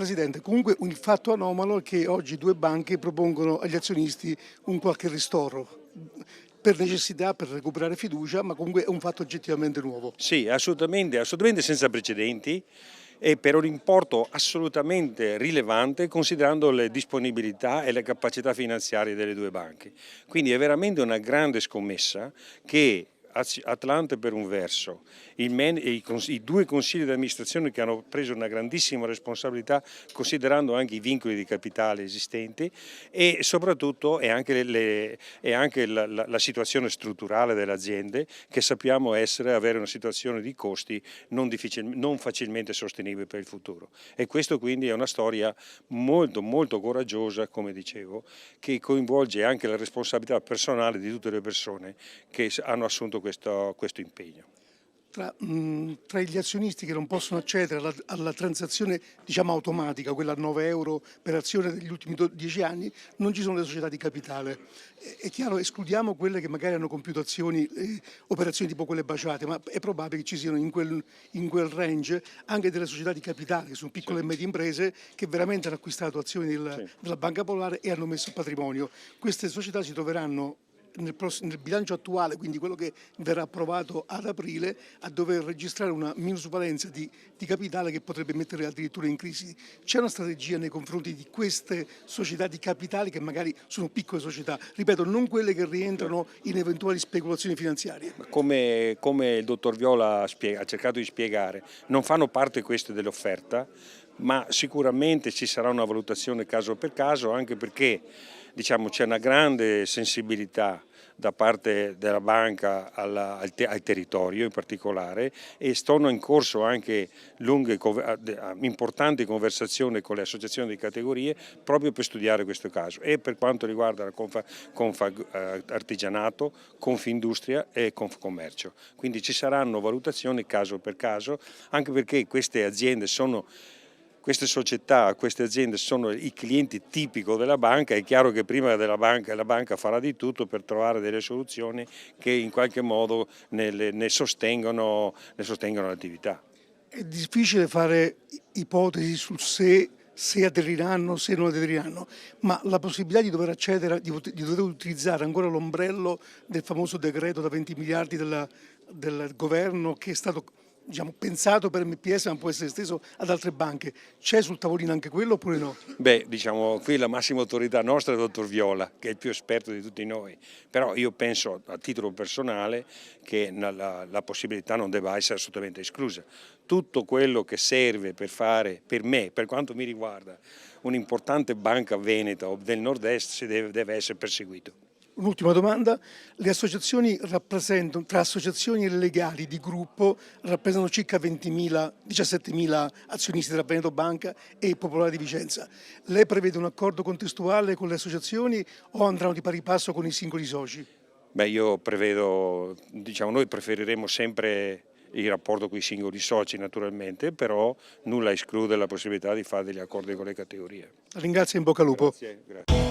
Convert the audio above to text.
Presidente, comunque il fatto anomalo è che oggi due banche propongono agli azionisti un qualche ristoro per necessità, per recuperare fiducia, ma comunque è un fatto oggettivamente nuovo. Sì, assolutamente senza precedenti e per un importo assolutamente rilevante considerando le disponibilità e le capacità finanziarie delle due banche. Quindi è veramente una grande scommessa che Atlante per un verso, i due consigli di amministrazione che hanno preso una grandissima responsabilità considerando anche i vincoli di capitale esistenti e soprattutto è anche, la situazione strutturale delle aziende che sappiamo avere una situazione di costi non facilmente sostenibile per il futuro. E questo quindi è una storia molto molto coraggiosa, come dicevo, che coinvolge anche la responsabilità personale di tutte le persone che hanno assunto questo impegno. Tra gli azionisti che non possono accedere alla transazione diciamo automatica, quella a 9 euro per azione degli ultimi 10 anni, non ci sono le società di capitale. È chiaro, escludiamo quelle che magari hanno compiuto operazioni tipo quelle baciate, ma è probabile che ci siano in quel range anche delle società di capitale, che sono piccole e medie imprese, che veramente hanno acquistato azioni della Banca Popolare e hanno messo patrimonio. Queste società si troveranno nel bilancio attuale, quindi quello che verrà approvato ad aprile, a dover registrare una minusvalenza di capitale che potrebbe mettere addirittura in crisi. C'è una strategia nei confronti di queste società di capitali che magari sono piccole società, ripeto, non quelle che rientrano in eventuali speculazioni finanziarie? Come il dottor Viola ha cercato di spiegare, non fanno parte queste dell'offerta, ma sicuramente ci sarà una valutazione caso per caso, anche perché diciamo, c'è una grande sensibilità da parte della banca al territorio in particolare e sono in corso anche importanti conversazioni con le associazioni di categorie proprio per studiare questo caso e per quanto riguarda la Artigianato, Confindustria e Confcommercio. Quindi ci saranno valutazioni caso per caso, anche perché queste società, queste aziende sono i clienti tipici della banca, è chiaro che prima la banca farà di tutto per trovare delle soluzioni che in qualche modo ne sostengono l'attività. È difficile fare ipotesi sul se aderiranno, se non aderiranno, ma la possibilità di dover accedere, di dover utilizzare ancora l'ombrello del famoso decreto da 20 miliardi del governo che è stato diciamo, pensato per MPS ma può essere esteso ad altre banche, c'è sul tavolino anche quello oppure no? Beh, diciamo, qui la massima autorità nostra è il dottor Viola, che è il più esperto di tutti noi, però io penso a titolo personale che la possibilità non debba essere assolutamente esclusa. Tutto quello che serve per fare, per me, per quanto mi riguarda, un'importante banca veneta o del nord-est deve essere perseguito. Un'ultima domanda, le associazioni rappresentano, tra associazioni e legali di gruppo, rappresentano circa 20.000, 17.000 azionisti della Veneto Banca e Popolare di Vicenza. Lei prevede un accordo contestuale con le associazioni o andranno di pari passo con i singoli soci? Beh, io prevedo, diciamo, noi preferiremo sempre il rapporto con i singoli soci naturalmente, però nulla esclude la possibilità di fare degli accordi con le categorie. La ringrazio e in bocca al lupo. Grazie.